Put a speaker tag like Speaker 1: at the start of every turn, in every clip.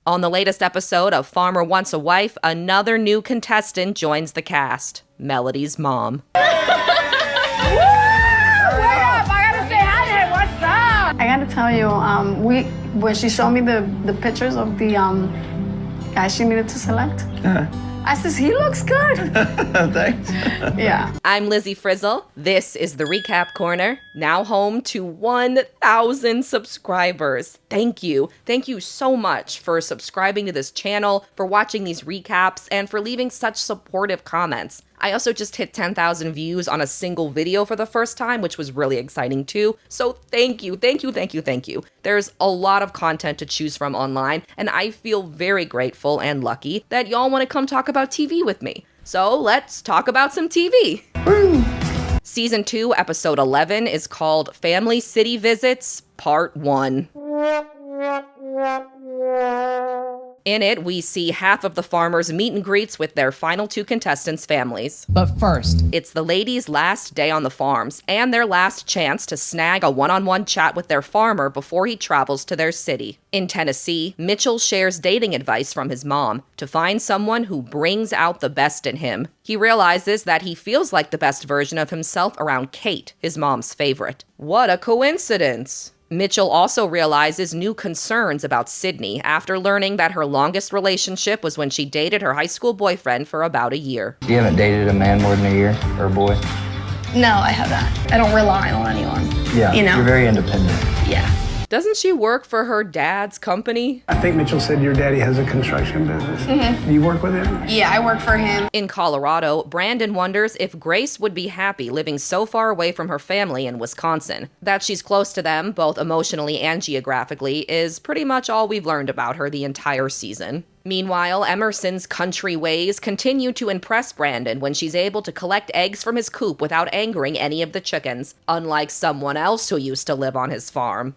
Speaker 1: On the latest episode of Farmer Wants a Wife, another new contestant joins the cast, Melody's mom.
Speaker 2: I gotta tell you, when she showed me the pictures of the guy she needed to select, I says, he looks good.
Speaker 3: Thanks.
Speaker 2: Yeah.
Speaker 1: I'm Lizzie Frizzle. This is the Recap Corner, now home to 1,000 subscribers. Thank you. Thank you so much for subscribing to this channel, for watching these recaps, and for leaving such supportive comments. I also just hit 10,000 views on a single video for the first time, which was really exciting too. So thank you, thank you, thank you, thank you. There's a lot of content to choose from online, and I feel very grateful and lucky that y'all want to come talk about TV with me. So let's talk about some TV.
Speaker 2: Woo.
Speaker 1: Season 2, episode 11 is called Family City Visits, Part 1. In it, we see half of the farmers' meet and greets with their final 2 contestants' families.
Speaker 4: But first,
Speaker 1: it's the ladies' last day on the farms, and their last chance to snag a one-on-one chat with their farmer before he travels to their city. In Tennessee, Mitchell shares dating advice from his mom to find someone who brings out the best in him. He realizes that he feels like the best version of himself around Kate, his mom's favorite. What a coincidence! Mitchell also realizes new concerns about Sydney after learning that her longest relationship was when she dated her high school boyfriend for about a year.
Speaker 3: You haven't dated a man more than a year, or a boy?
Speaker 2: No, I haven't. I don't rely on anyone.
Speaker 3: Yeah,
Speaker 2: you know?
Speaker 3: You're very independent.
Speaker 2: Yeah.
Speaker 1: Doesn't she work for her dad's company?
Speaker 5: I think Mitchell said your daddy has a construction business. Mm-hmm. You work with him?
Speaker 2: Yeah, I work for him.
Speaker 1: In Colorado, Brandon wonders if Grace would be happy living so far away from her family in Wisconsin. That she's close to them, both emotionally and geographically, is pretty much all we've learned about her the entire season. Meanwhile, Emerson's country ways continue to impress Brandon when she's able to collect eggs from his coop without angering any of the chickens, unlike someone else who used to live on his farm.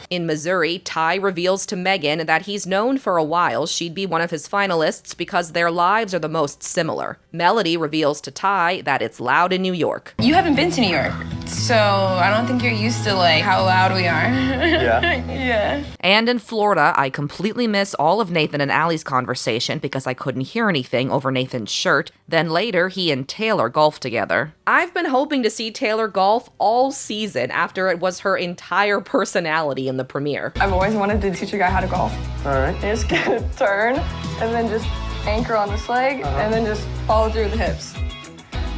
Speaker 1: In Missouri, Ty reveals to Megan that he's known for a while she'd be one of his finalists because their lives are the most similar. Melody reveals to Ty that it's loud in New York.
Speaker 6: You haven't been to New York, so I don't think you're used to, how loud we are.
Speaker 3: Yeah?
Speaker 6: Yeah.
Speaker 1: And in Florida, I completely miss all of Nathan and Allie's conversation because I couldn't hear anything over Nathan's shirt. Then later, he and Taylor golf together. I've been hoping to see Taylor golf all season after it was her entire personality in the premiere.
Speaker 7: I've always wanted to teach a guy how to golf.
Speaker 3: All right.
Speaker 7: You just gotta turn and then just anchor on this leg and then just follow through the hips.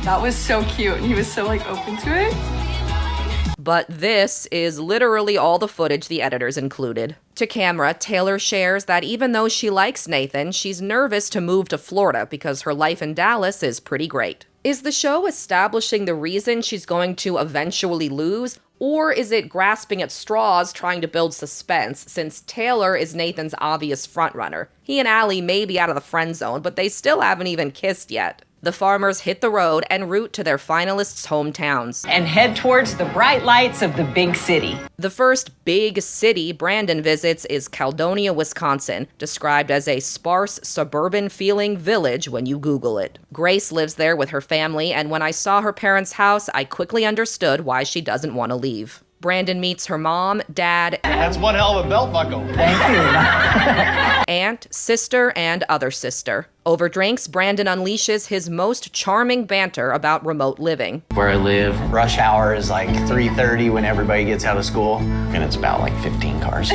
Speaker 7: That was so cute. He was so open to it.
Speaker 1: But this is literally all the footage the editors included. To camera, Taylor shares that even though she likes Nathan, she's nervous to move to Florida because her life in Dallas is pretty great. Is the show establishing the reason she's going to eventually lose? Or is it grasping at straws trying to build suspense, since Taylor is Nathan's obvious frontrunner? He and Allie may be out of the friend zone, but they still haven't even kissed yet. The farmers hit the road en route to their finalists' hometowns.
Speaker 4: and head towards the bright lights of the big city.
Speaker 1: The first big city Brandon visits is Caledonia, Wisconsin, described as a sparse, suburban-feeling village when you Google it. Grace lives there with her family, and when I saw her parents' house, I quickly understood why she doesn't want to leave. Brandon meets her mom, dad,
Speaker 8: That's one hell of a belt buckle.
Speaker 3: Thank you.
Speaker 1: aunt, sister, and other sister. Over drinks, Brandon unleashes his most charming banter about remote living.
Speaker 8: Where I live, rush hour is 3:30 when everybody gets out of school, and it's about 15 cars.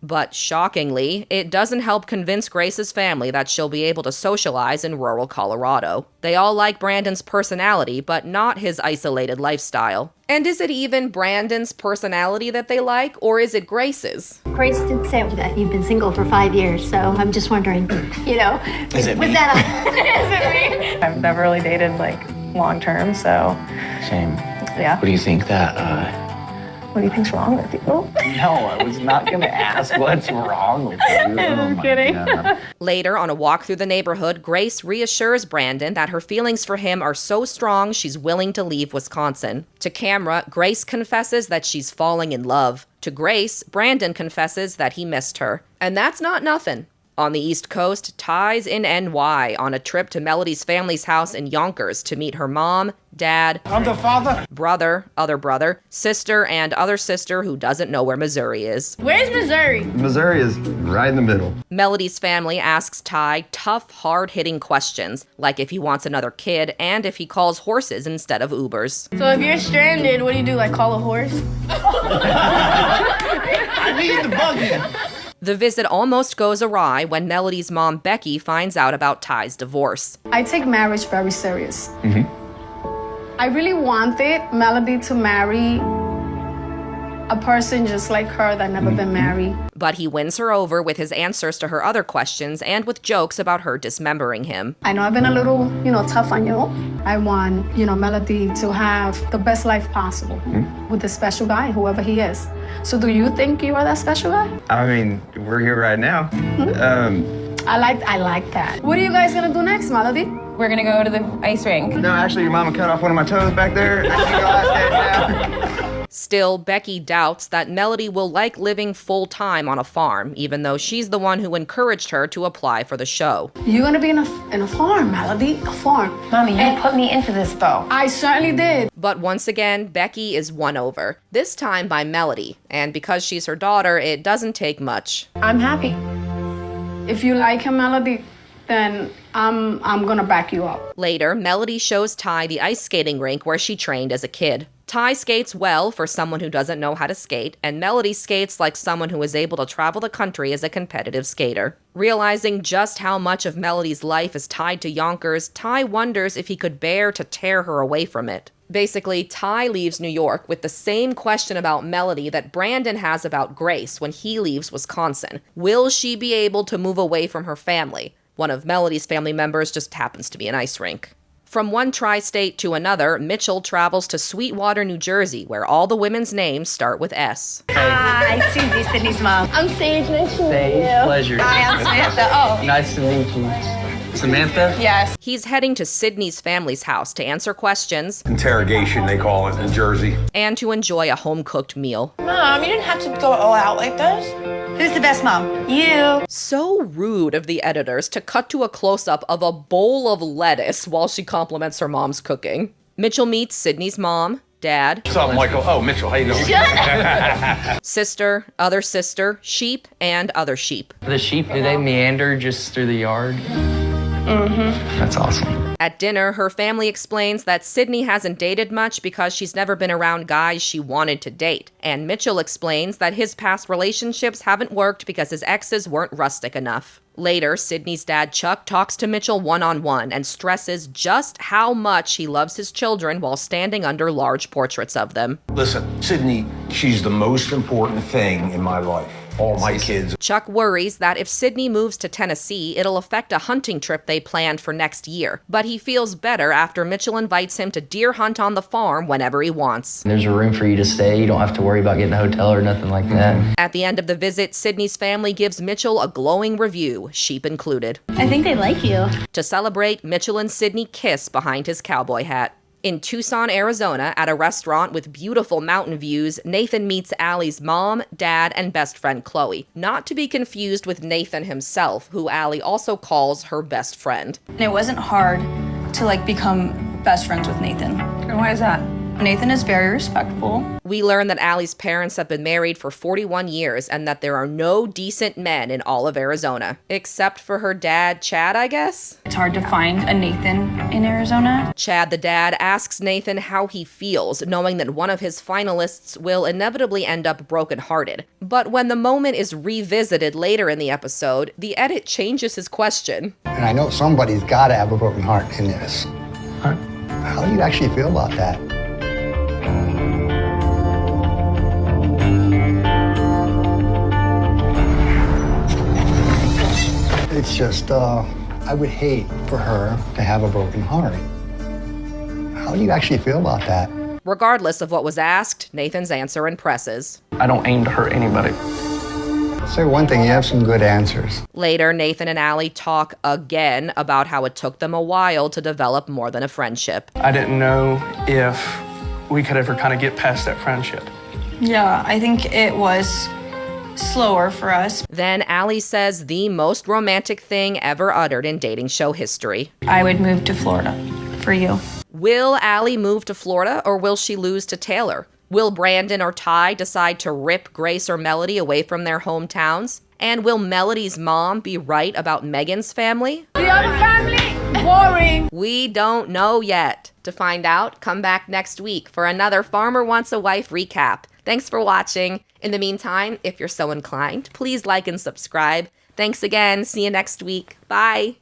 Speaker 1: But shockingly, it doesn't help convince Grace's family that she'll be able to socialize in rural Colorado. They all like Brandon's personality, but not his isolated lifestyle. And is it even Brandon's personality that they like, or is it Grace's?
Speaker 9: Grace did say that you've been single for 5 years, so I'm just wondering,
Speaker 8: Is it
Speaker 9: was
Speaker 8: me?
Speaker 9: that
Speaker 7: I've never really dated long term, so
Speaker 8: Same.
Speaker 7: yeah.
Speaker 8: What do you think that,
Speaker 7: What do you think's wrong with you?
Speaker 8: No, I was not gonna ask what's wrong with you.
Speaker 7: I'm kidding.
Speaker 1: Later, on a walk through the neighborhood, Grace reassures Brandon that her feelings for him are so strong she's willing to leave Wisconsin. To camera, Grace confesses that she's falling in love. To Grace, Brandon confesses that he missed her. And that's not nothing. On the East Coast, Ty's in NY on a trip to Melody's family's house in Yonkers to meet her mom, dad,
Speaker 5: I'm the father.
Speaker 1: brother, other brother, sister, and other sister who doesn't know where Missouri is.
Speaker 2: Where's Missouri?
Speaker 10: Missouri is right in the middle.
Speaker 1: Melody's family asks Ty tough, hard-hitting questions, like if he wants another kid and if he calls horses instead of Ubers.
Speaker 2: So if you're stranded, what do you do? Like call a horse?
Speaker 5: I need the buggy.
Speaker 1: The visit almost goes awry when Melody's mom, Becky, finds out about Ty's divorce.
Speaker 2: I take marriage very serious. I really wanted Melody to marry a person just like her that never been married.
Speaker 1: But he wins her over with his answers to her other questions and with jokes about her dismembering him.
Speaker 2: I know I've been a little, tough on you. I want, Melody to have the best life possible with this special guy, whoever he is. So do you think you are that special guy?
Speaker 10: I mean, we're here right now.
Speaker 2: I like that. What are you guys gonna do next, Melody?
Speaker 6: We're gonna go to the ice rink.
Speaker 10: No, actually, your mama cut off one of my toes back there. You can go ask that now.
Speaker 1: Still, Becky doubts that Melody will like living full-time on a farm, even though she's the one who encouraged her to apply for the show.
Speaker 2: You're gonna be in a farm, Melody, a farm.
Speaker 6: Mommy, you put me into this though.
Speaker 2: I certainly did.
Speaker 1: But once again, Becky is won over, this time by Melody, and because she's her daughter, it doesn't take much.
Speaker 2: I'm happy. If you like him, Melody, then I'm gonna back you up.
Speaker 1: Later, Melody shows Ty the ice skating rink where she trained as a kid. Ty skates well for someone who doesn't know how to skate, and Melody skates like someone who is able to travel the country as a competitive skater. Realizing just how much of Melody's life is tied to Yonkers, Ty wonders if he could bear to tear her away from it. Basically, Ty leaves New York with the same question about Melody that Brandon has about Grace when he leaves Wisconsin. Will she be able to move away from her family? One of Melody's family members just happens to be an ice rink. From one tri-state to another, Mitchell travels to Sweetwater, New Jersey, where all the women's names start with S.
Speaker 9: Hi, Susie, Sydney's mom.
Speaker 2: I'm Sage, nice to meet you.
Speaker 3: Pleasure.
Speaker 6: Hi, I'm Samantha. Oh,
Speaker 3: Nice to meet you. Samantha?
Speaker 6: yes.
Speaker 1: He's heading to Sydney's family's house to answer questions
Speaker 5: Interrogation, they call it in Jersey.
Speaker 1: and to enjoy a home-cooked meal.
Speaker 6: Mom, you didn't have to go all out like this.
Speaker 9: Who's the best mom? You.
Speaker 1: So rude of the editors to cut to a close-up of a bowl of lettuce while she compliments her mom's cooking. Mitchell meets Sydney's mom, dad,
Speaker 5: What's up, Michael? Oh, Mitchell, how you doing?
Speaker 1: sister, sheep, and other sheep.
Speaker 3: The sheep, do they meander just through the yard? That's awesome.
Speaker 1: At dinner, her family explains that Sydney hasn't dated much because she's never been around guys she wanted to date. And Mitchell explains that his past relationships haven't worked because his exes weren't rustic enough. Later, Sydney's dad Chuck talks to Mitchell one-on-one and stresses just how much he loves his children while standing under large portraits of them.
Speaker 5: Listen, Sydney, she's the most important thing in my life. All my kids.
Speaker 1: Chuck worries that if Sydney moves to Tennessee, it'll affect a hunting trip they planned for next year. But he feels better after Mitchell invites him to deer hunt on the farm whenever he wants.
Speaker 3: There's a room for you to stay. You don't have to worry about getting a hotel or nothing like that.
Speaker 1: At the end of the visit, Sydney's family gives Mitchell a glowing review, sheep included.
Speaker 9: I think they like you.
Speaker 1: To celebrate, Mitchell and Sydney kiss behind his cowboy hat. In Tucson, Arizona, at a restaurant with beautiful mountain views, Nathan meets Allie's mom, dad, and best friend Chloe. Not to be confused with Nathan himself, who Allie also calls her best friend.
Speaker 7: And it wasn't hard to become best friends with Nathan.
Speaker 6: And why is that?
Speaker 7: Nathan is very respectful.
Speaker 1: We learn that Allie's parents have been married for 41 years and that there are no decent men in all of Arizona. Except for her dad, Chad, I guess?
Speaker 7: It's hard to find a Nathan in Arizona.
Speaker 1: Chad, the dad, asks Nathan how he feels, knowing that one of his finalists will inevitably end up brokenhearted. But when the moment is revisited later in the episode, the edit changes his question.
Speaker 11: And I know somebody's got to have a broken heart in this.
Speaker 3: Huh?
Speaker 11: How do you actually feel about that? It's just, I would hate for her to have a broken heart. How do you actually feel about that?
Speaker 1: Regardless of what was asked, Nathan's answer impresses.
Speaker 3: I don't aim to hurt anybody.
Speaker 11: I'll say one thing, you have some good answers.
Speaker 1: Later, Nathan and Allie talk again about how it took them a while to develop more than a friendship.
Speaker 12: I didn't know if we could ever kind of get past that friendship.
Speaker 7: Yeah, I think it was
Speaker 6: slower for us.
Speaker 1: Then Allie says the most romantic thing ever uttered in dating show history.
Speaker 6: I would move to Florida for you.
Speaker 1: Will Allie move to Florida or will she lose to Taylor? Will Brandon or Ty decide to rip Grace or Melody away from their hometowns? And will Melody's mom be right about Megan's family?
Speaker 2: The other family? Boring.
Speaker 1: We don't know yet. To find out, come back next week for another Farmer Wants a Wife recap. Thanks for watching. In the meantime, if you're so inclined, please like and subscribe. Thanks again. See you next week. Bye.